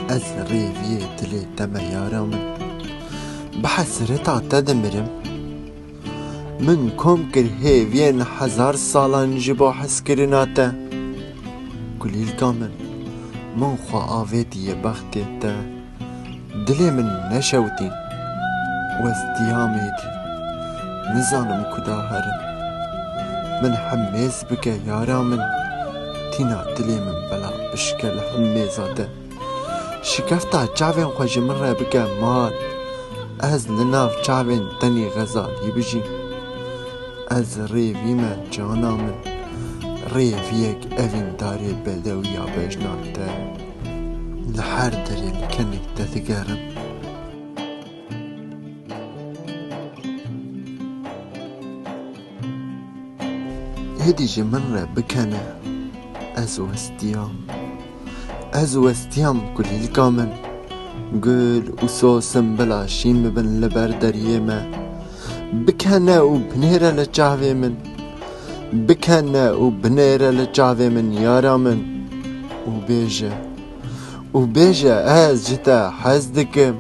از ریوی دل دم یارا من بحسرتا تدمرم من کم کر هیوین 1000 سالان جبا حس کرناتا گلیل کامن من خواه آویدی بختی تا دلی من نشوتین و ازدیامی دی نزانم کدا هرم من حمیز بکه یارا من تینا دلی من بلا بشکل حمیزاته شکفتا چاوین خوش من را بکه مال از لناف چاوین تنی غزالی بجیم از ریوی من جانا من ریویک اوین داری بده و یا بجناته لحر داری لکنی تتگرم هدی جی من را بکنه از وستیام کلیل کامن گل و سوسم بلا شیم بن لبر دریه ما بکنه و بنیره لجاوه من بکنه و بنیره لجاوه من یارا من و بیجه از جتا حز دکم